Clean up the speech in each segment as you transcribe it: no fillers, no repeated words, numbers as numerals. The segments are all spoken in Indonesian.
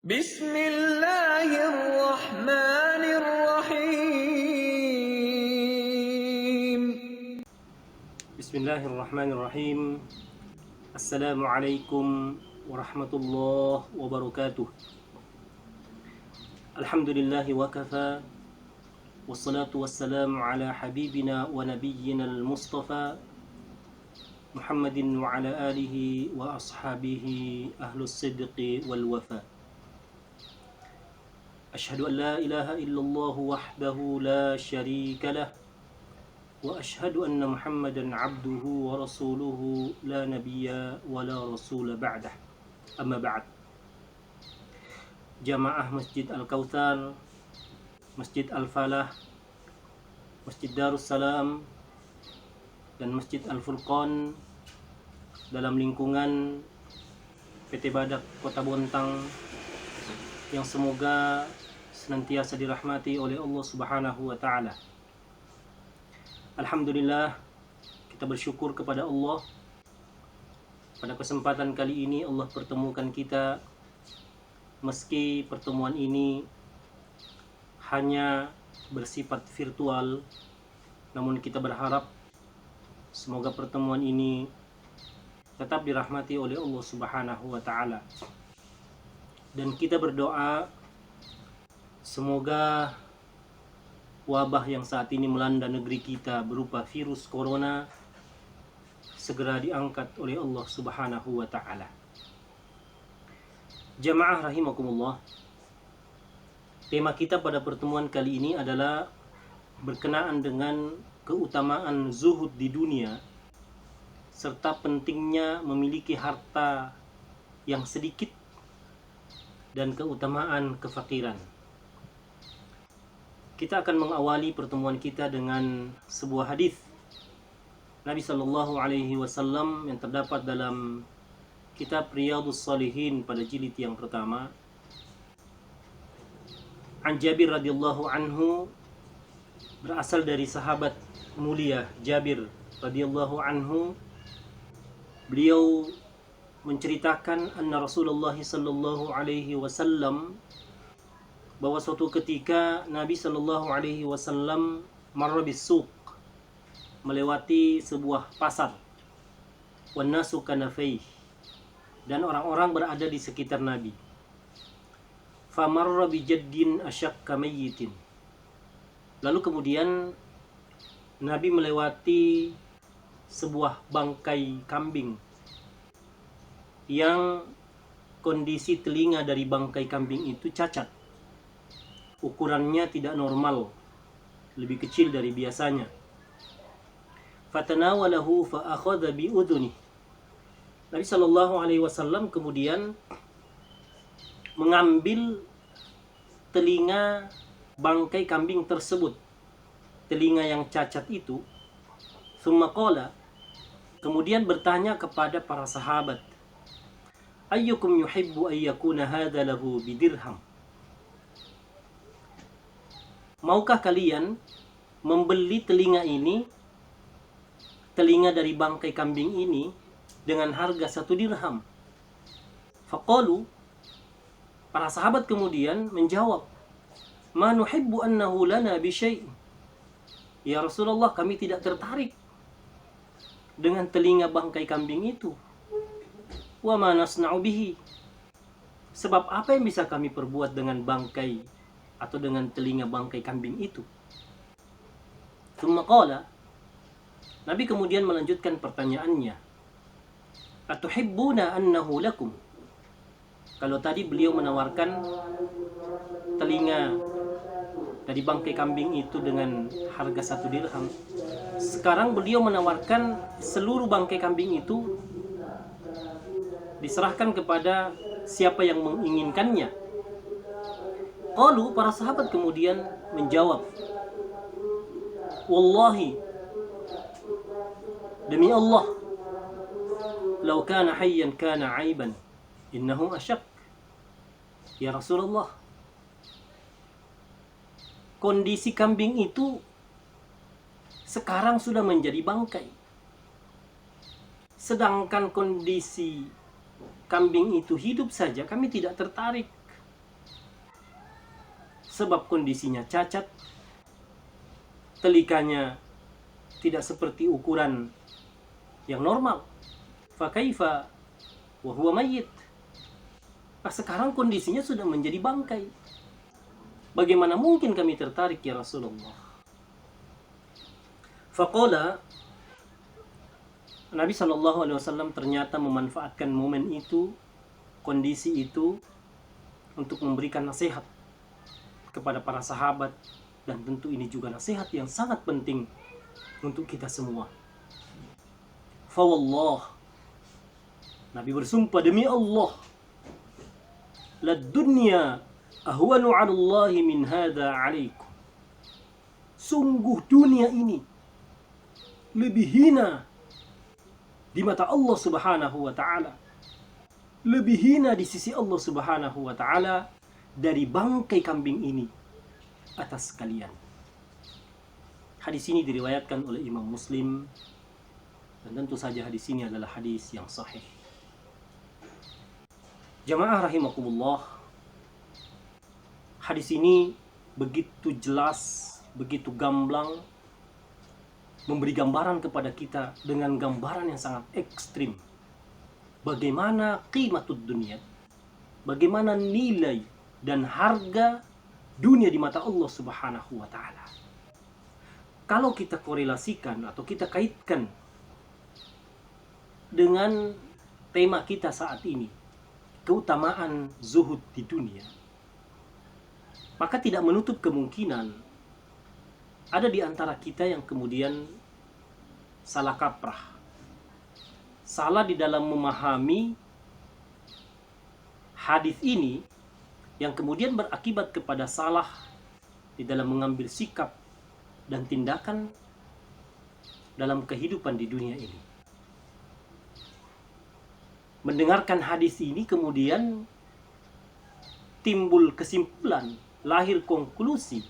Bismillahirrahmanirrahim. Bismillahirrahmanirrahim. Assalamualaikum warahmatullahi wabarakatuh. Alhamdulillahi wa kafa. Wassalatu wassalamu ala habibina wa nabiyyina al-mustafa Muhammadin wa ala alihi wa ashabihi ahlus sidqi wal wafa. Ashhadu an la ilaha illallah wahdahu la syarika lah. Wa ashhadu anna Muhammadan abduhu wa rasuluhu la nabiyya wa la rasula ba'dah. Amma ba'd. Jamaah Masjid Al-Kautsar, Masjid Al-Falah, Masjid Darussalam, dan Masjid Al-Furqan dalam lingkungan PT Badak Kota Bontang yang semoga senantiasa dirahmati oleh Allah Subhanahu wa taala. Alhamdulillah, kita bersyukur kepada Allah. Pada kesempatan kali ini Allah pertemukan kita, meski pertemuan ini hanya bersifat virtual, namun kita berharap semoga pertemuan ini tetap dirahmati oleh Allah Subhanahu wa taala. Dan kita berdoa semoga wabah yang saat ini melanda negeri kita berupa virus corona segera diangkat oleh Allah Subhanahu wa taala. Jamaah rahimakumullah. Tema kita pada pertemuan kali ini adalah berkenaan dengan keutamaan zuhud di dunia serta pentingnya memiliki harta yang sedikit dan keutamaan kefakiran. Kita akan mengawali pertemuan kita dengan sebuah hadis Nabi sallallahu alaihi wasallam yang terdapat dalam kitab Riyadhus Shalihin pada jilid yang pertama. An Jabir radhiyallahu anhu, berasal dari sahabat mulia Jabir radhiyallahu anhu. Beliau menceritakan anna Rasulullah sallallahu alaihi wasallam, bahwa suatu ketika Nabi sallallahu alaihi wasallam marra bis-suq, melewati sebuah pasar, wan nasu kanafai, dan orang-orang berada di sekitar Nabi. Famarra bi jaddin asyakka mayyitin. Lalu kemudian Nabi melewati sebuah bangkai kambing yang kondisi telinga dari bangkai kambing itu cacat. Ukurannya tidak normal, lebih kecil dari biasanya. Fatanawalahu fa akhadha bi udhuni. Nabi sallallahu alaihi wasallam kemudian mengambil telinga bangkai kambing tersebut, telinga yang cacat itu. Tsumma qala, kemudian bertanya kepada para sahabat, ayyukum yuhibbu ay yakuna hadha lahu bidirham? Maukah kalian membeli telinga ini, telinga dari bangkai kambing ini, dengan harga 1 dirham? Faqalu, para sahabat kemudian menjawab, ma nuhibbu annahu lana bi syai'. Ya Rasulullah, kami tidak tertarik dengan telinga bangkai kambing itu. Wa ma nasna'u bihi. Sebab apa yang bisa kami perbuat dengan bangkai atau dengan telinga bangkai kambing itu? Tsumma qala, Nabi kemudian melanjutkan pertanyaannya, atuhibbuna annahu lakum? Kalau tadi beliau menawarkan telinga dari bangkai kambing itu dengan harga 1 dirham, sekarang beliau menawarkan seluruh bangkai kambing itu diserahkan kepada siapa yang menginginkannya. Qalu, para sahabat kemudian menjawab, wallahi, demi Allah, law kana hayyan kana aiban, innahu asyak. Ya Rasulullah, kondisi kambing itu sekarang sudah menjadi bangkai. Sedangkan kondisi kambing itu hidup saja, kami tidak tertarik sebab kondisinya cacat, telikanya tidak seperti ukuran yang normal. Fakaifa wa huwa mayyit. Sekarang kondisinya sudah menjadi bangkai. Bagaimana mungkin kami tertarik ya Rasulullah? Faqala, Nabi SAW ternyata memanfaatkan momen itu, kondisi itu, untuk memberikan nasihat kepada para sahabat. Dan tentu ini juga nasihat yang sangat penting untuk kita semua. Fawallah, Nabi bersumpah demi Allah, la dunya ahwanu 'ala Allah min hadza 'alaikum. Sungguh dunia ini lebih hina di mata Allah Subhanahu wa taala. Lebih hina di sisi Allah Subhanahu wa taala dari bangkai kambing ini atas kalian. Hadis ini diriwayatkan oleh Imam Muslim, dan tentu saja hadis ini adalah hadis yang sahih. Jamaah rahimakumullah, hadis ini begitu jelas, begitu gamblang, memberi gambaran kepada kita dengan gambaran yang sangat ekstrim. Bagaimana qimatud dunia, bagaimana nilai dan harga dunia di mata Allah Subhanahu wa taala. Kalau kita korelasikan atau kita kaitkan dengan tema kita saat ini, keutamaan zuhud di dunia, maka tidak menutup kemungkinan ada di antara kita yang kemudian salah kaprah, salah di dalam memahami hadis ini, yang kemudian berakibat kepada salah di dalam mengambil sikap dan tindakan dalam kehidupan di dunia ini. Mendengarkan hadis ini kemudian timbul kesimpulan, lahir konklusi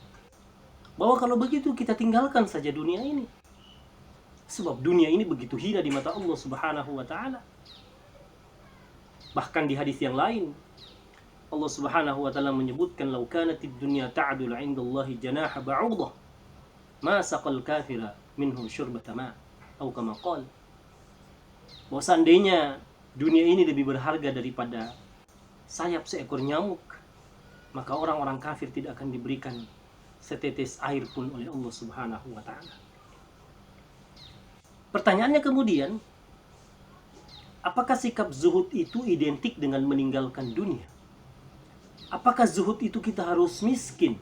bahwa kalau begitu kita tinggalkan saja dunia ini. Sebab dunia ini begitu hina di mata Allah Subhanahu wa taala. Bahkan di hadis yang lain Allah Subhanahu wa taala menyebutkan, "Lau kanatid dunya ta'dul 'indallahi janaha ba'udah, ma saqal kafira minhu syurbata ma." Atau kama qala, bahwa seandainya dunia ini lebih berharga daripada sayap seekor nyamuk, maka orang-orang kafir tidak akan diberikan setetes air pun oleh Allah Subhanahu wa taala. Pertanyaannya kemudian, apakah sikap zuhud itu identik dengan meninggalkan dunia? Apakah zuhud itu kita harus miskin?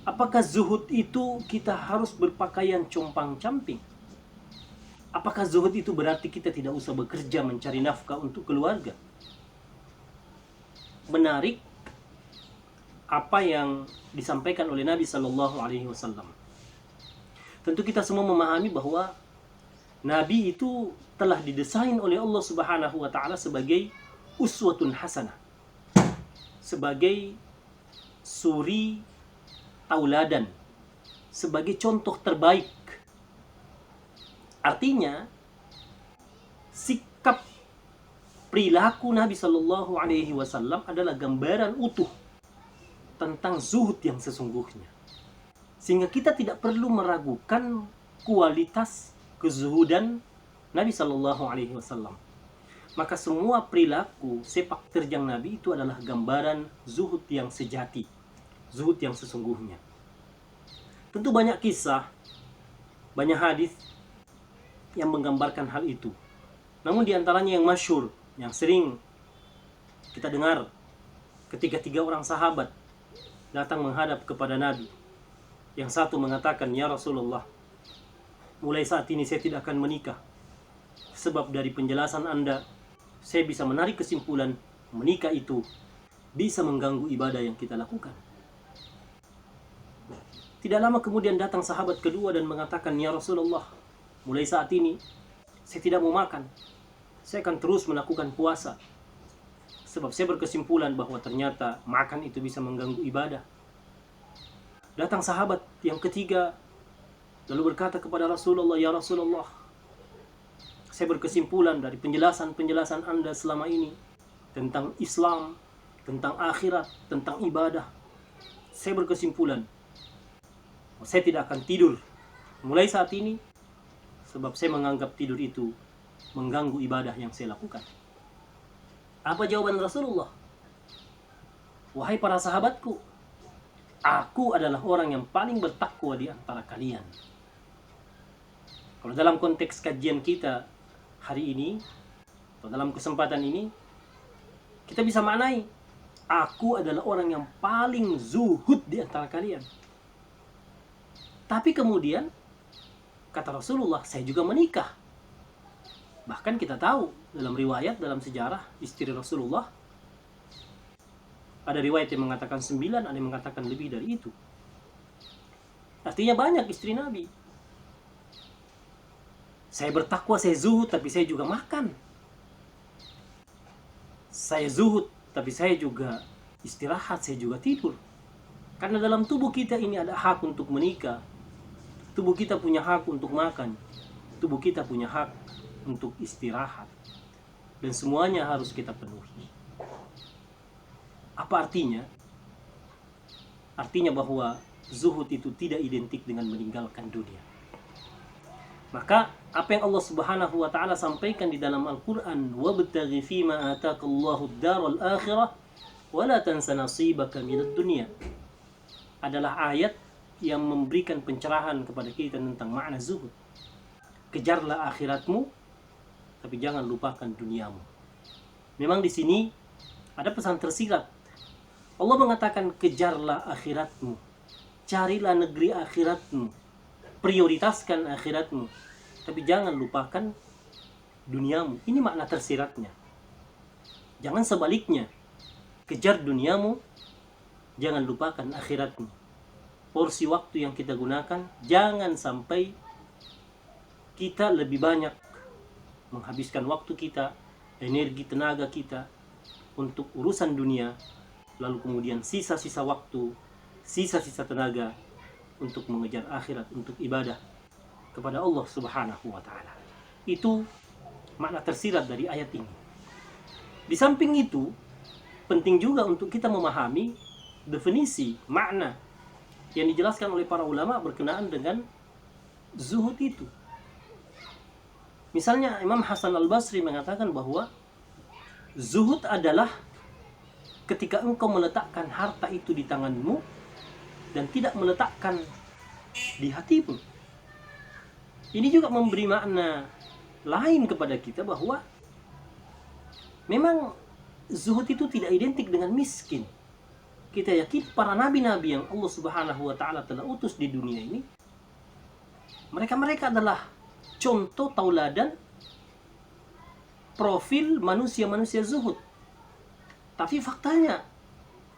Apakah zuhud itu kita harus berpakaian compang-camping? Apakah zuhud itu berarti kita tidak usah bekerja mencari nafkah untuk keluarga? Menarik apa yang disampaikan oleh Nabi Sallallahu Alaihi Wasallam. Tentu kita semua memahami bahwa Nabi itu telah didesain oleh Allah Subhanahu Wa Taala sebagai uswatun hasanah, sebagai suri tauladan, sebagai contoh terbaik. Artinya, sikap perilaku Nabi Sallallahu Alaihi Wasallam adalah gambaran utuh tentang zuhud yang sesungguhnya. Sehingga kita tidak perlu meragukan kualitas kezuhudan Nabi Sallallahu Alaihi Wasallam. Maka semua perilaku sepak terjang Nabi itu adalah gambaran zuhud yang sejati, zuhud yang sesungguhnya. Tentu banyak kisah, banyak hadis yang menggambarkan hal itu. Namun di antaranya yang masyhur, yang sering kita dengar, ketika 3 orang sahabat datang menghadap kepada Nabi. Yang satu mengatakan, "Ya Rasulullah, mulai saat ini saya tidak akan menikah. Sebab dari penjelasan Anda, saya bisa menarik kesimpulan menikah itu bisa mengganggu ibadah yang kita lakukan." Tidak lama kemudian datang sahabat kedua dan mengatakan, "Ya Rasulullah, mulai saat ini saya tidak mau makan. Saya akan terus melakukan puasa. Sebab saya berkesimpulan bahwa ternyata makan itu bisa mengganggu ibadah." Datang sahabat yang ketiga lalu berkata kepada Rasulullah, "Ya Rasulullah, saya berkesimpulan dari penjelasan-penjelasan Anda selama ini tentang Islam, tentang akhirat, tentang ibadah, saya berkesimpulan, saya tidak akan tidur mulai saat ini, sebab saya menganggap tidur itu mengganggu ibadah yang saya lakukan. Apa jawaban Rasulullah? Wahai para sahabatku, aku adalah orang yang paling bertakwa di antara kalian. Kalau dalam konteks kajian kita hari ini, atau dalam kesempatan ini, kita bisa maknai, aku adalah orang yang paling zuhud di antara kalian. Tapi kemudian, kata Rasulullah, saya juga menikah. Bahkan kita tahu dalam riwayat, dalam sejarah istri Rasulullah, ada riwayat yang mengatakan 9, ada yang mengatakan lebih dari itu. Artinya banyak istri Nabi. Saya bertakwa, saya zuhud, tapi saya juga makan. Saya zuhud, tapi saya juga istirahat, saya juga tidur. Karena dalam tubuh kita ini ada hak untuk menikah. Tubuh kita punya hak untuk makan. Tubuh kita punya hak untuk istirahat. Dan semuanya harus kita penuhi. Apa artinya? Artinya bahwa zuhud itu tidak identik dengan meninggalkan dunia. Maka apa yang Allah Subhanahu wa taala sampaikan di dalam Al-Qur'an, "Wabtaghi fima ataakallahu ad-daral akhirah wa la tansa nasibaka minad dunya," adalah ayat yang memberikan pencerahan kepada kita tentang makna zuhud. Kejarlah akhiratmu, tapi jangan lupakan duniamu. Memang di sini ada pesan tersirat. Allah mengatakan kejarlah akhiratmu, carilah negeri akhiratmu, prioritaskan akhiratmu, tapi jangan lupakan duniamu. Ini makna tersiratnya. Jangan sebaliknya, kejar duniamu, jangan lupakan akhiratmu. Porsi waktu yang kita gunakan, jangan sampai kita lebih banyak menghabiskan waktu kita, energi, tenaga kita untuk urusan dunia, lalu kemudian sisa-sisa waktu, sisa-sisa tenaga untuk mengejar akhirat, untuk ibadah kepada Allah Subhanahu wa taala. Itu makna tersirat dari ayat ini. Di samping itu, penting juga untuk kita memahami definisi, makna yang dijelaskan oleh para ulama berkenaan dengan zuhud itu. Misalnya Imam Hasan Al-Basri mengatakan bahwa zuhud adalah ketika engkau meletakkan harta itu di tanganmu dan tidak meletakkan di hatimu. Ini juga memberi makna lain kepada kita bahwa memang zuhud itu tidak identik dengan miskin. Kita yakin para nabi-nabi yang Allah Subhanahu wa taala telah utus di dunia ini, mereka adalah contoh tauladan profil manusia-manusia zuhud. Tapi faktanya,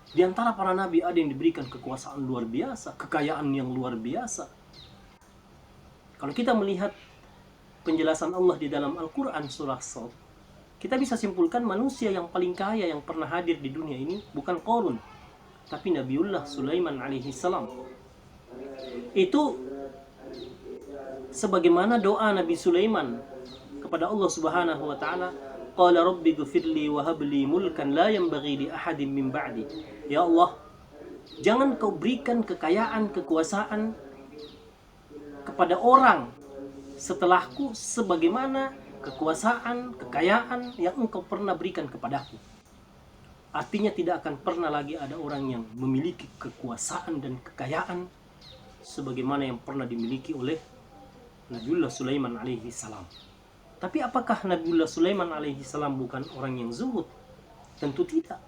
di antara para nabi ada yang diberikan kekuasaan luar biasa, kekayaan yang luar biasa. Kalau kita melihat penjelasan Allah di dalam Al-Quran surah Shad, kita bisa simpulkan manusia yang paling kaya yang pernah hadir di dunia ini bukan Qarun, tapi Nabiullah Sulaiman alaihi salam. Itu sebagaimana doa Nabi Sulaiman kepada Allah Subhanahu wa taala, qala rabbi ghfirli wa hab li mulkan la yanbaghi li ahadin min ba'di. Ya Allah, jangan kau berikan kekayaan, kekuasaan kepada orang setelahku sebagaimana kekuasaan, kekayaan yang engkau pernah berikan kepadaku. Artinya tidak akan pernah lagi ada orang yang memiliki kekuasaan dan kekayaan sebagaimana yang pernah dimiliki oleh Nabiullah Sulaiman alaihi salam. Tapi apakah Nabiullah Sulaiman alaihi salam bukan orang yang zuhud? Tentu tidak.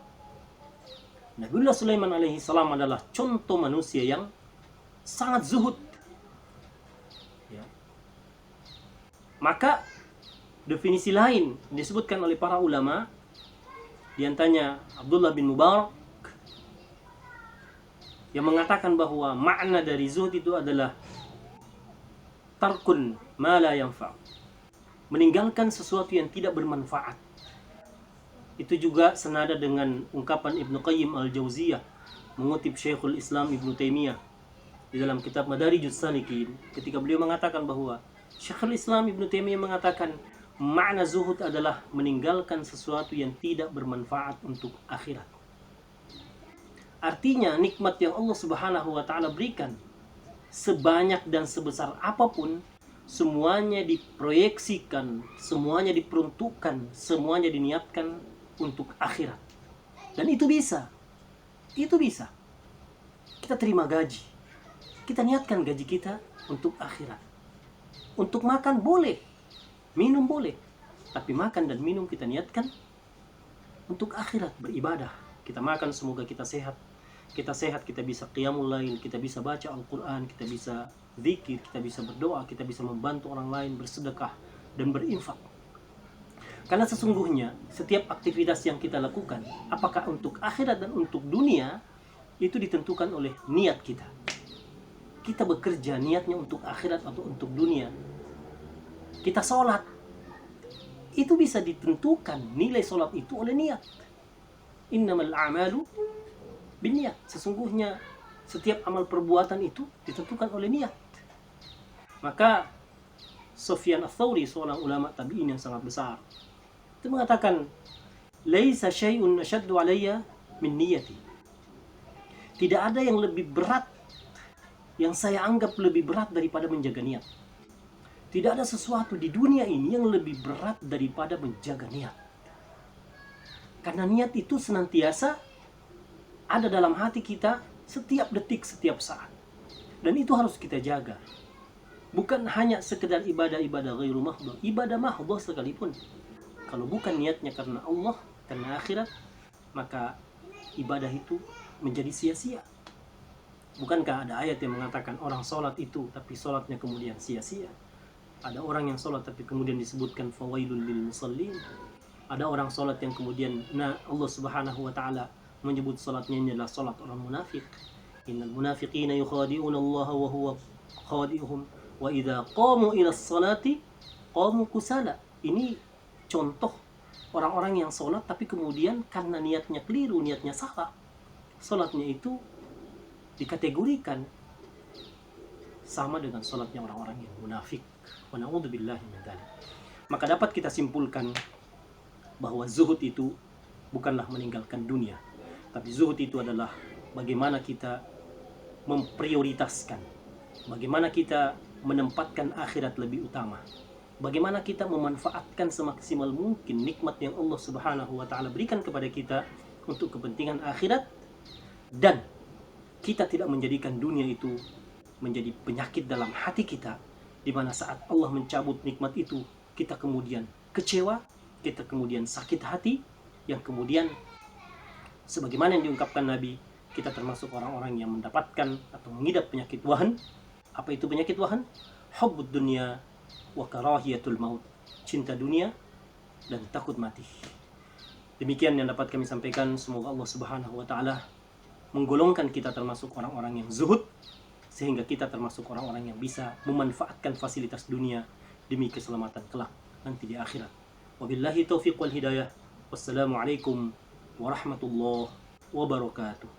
Nabiullah Sulaiman alaihi salam adalah contoh manusia yang sangat zuhud. Ya. Maka definisi lain disebutkan oleh para ulama, di antaranya Abdullah bin Mubarak, yang mengatakan bahwa makna dari zuhud itu adalah tarkun ma la yanfa', meninggalkan sesuatu yang tidak bermanfaat. Itu juga senada dengan ungkapan Ibnu Qayyim Al-Jauziyah mengutip Syekhul Islam Ibnu Taimiyah di dalam kitab Madarijus Salikin, ketika beliau mengatakan bahwa Syekhul Islam Ibnu Taimiyah mengatakan makna zuhud adalah meninggalkan sesuatu yang tidak bermanfaat untuk akhirat. Artinya nikmat yang Allah Subhanahu wa taala berikan sebanyak dan sebesar apapun, semuanya diproyeksikan, semuanya diperuntukkan, semuanya diniatkan untuk akhirat. Dan itu bisa. Itu bisa. Kita terima gaji. Kita niatkan gaji kita untuk akhirat. Untuk makan boleh, minum boleh. Tapi makan dan minum kita niatkan untuk akhirat, beribadah. Kita makan semoga kita sehat. Kita sehat, kita bisa qiyamul lail, kita bisa baca Al-Quran, kita bisa zikir, kita bisa berdoa, kita bisa membantu orang lain, bersedekah, dan berinfak. Karena sesungguhnya setiap aktivitas yang kita lakukan, apakah untuk akhirat dan untuk dunia, itu ditentukan oleh niat kita. Kita bekerja niatnya untuk akhirat atau untuk dunia. Kita sholat, itu bisa ditentukan nilai sholat itu oleh niat. Innamal a'malu binniyat. Sesungguhnya setiap amal perbuatan itu ditentukan oleh niat. Maka Sufyan Ats-Tsauri, seorang ulama tabi'in yang sangat besar, itu mengatakan, "Laisa syai'un ashaddu 'alayya min niyyati." Tidak ada yang lebih berat, yang saya anggap lebih berat daripada menjaga niat. Tidak ada sesuatu di dunia ini yang lebih berat daripada menjaga niat. Karena niat itu senantiasa ada dalam hati kita setiap detik, setiap saat. Dan itu harus kita jaga. Bukan hanya sekedar ibadah-ibadah ghairu mahdhah, ibadah mahdhah sekalipun. Kalau bukan niatnya karena Allah, karena akhirat, maka ibadah itu menjadi sia-sia. Bukankah ada ayat yang mengatakan orang sholat itu, tapi sholatnya kemudian sia-sia? Ada orang yang sholat tapi kemudian disebutkan fawailul lil musallin. Ada orang sholat yang kemudian Allah Subhanahu wa taala menyebut sholatnya ini adalah sholat orang munafik. Innal munafiqina yukhadi'una Allah wa huwa khadi'uhum wa idza qamu ila sholati qamu kusala. Ini contoh orang-orang yang sholat tapi kemudian karena niatnya keliru, niatnya salah, sholatnya itu dikategorikan sama dengan sholatnya orang-orang yang munafik. Wa na'udzubillahi min dzalik. Maka dapat kita simpulkan bahwa zuhud itu bukanlah meninggalkan dunia, tapi zuhud itu adalah bagaimana kita memprioritaskan, bagaimana kita menempatkan akhirat lebih utama, bagaimana kita memanfaatkan semaksimal mungkin nikmat yang Allah Subhanahu wa taala berikan kepada kita untuk kepentingan akhirat, dan kita tidak menjadikan dunia itu menjadi penyakit dalam hati kita, di mana saat Allah mencabut nikmat itu, kita kemudian kecewa, kita kemudian sakit hati, yang kemudian sebagaimana yang diungkapkan Nabi, kita termasuk orang-orang yang mendapatkan atau mengidap penyakit wahan. Apa itu penyakit wahan? Hubbud dunya wa karahiyatul maut. Cinta dunia dan takut mati. Demikian yang dapat kami sampaikan. Semoga Allah Subhanahu wa taala menggolongkan kita termasuk orang-orang yang zuhud, sehingga kita termasuk orang-orang yang bisa memanfaatkan fasilitas dunia demi keselamatan kelak nanti di akhirat. Wabillahi taufiq wal hidayah. Wassalamualaikum warahmatullahi wabarakatuh.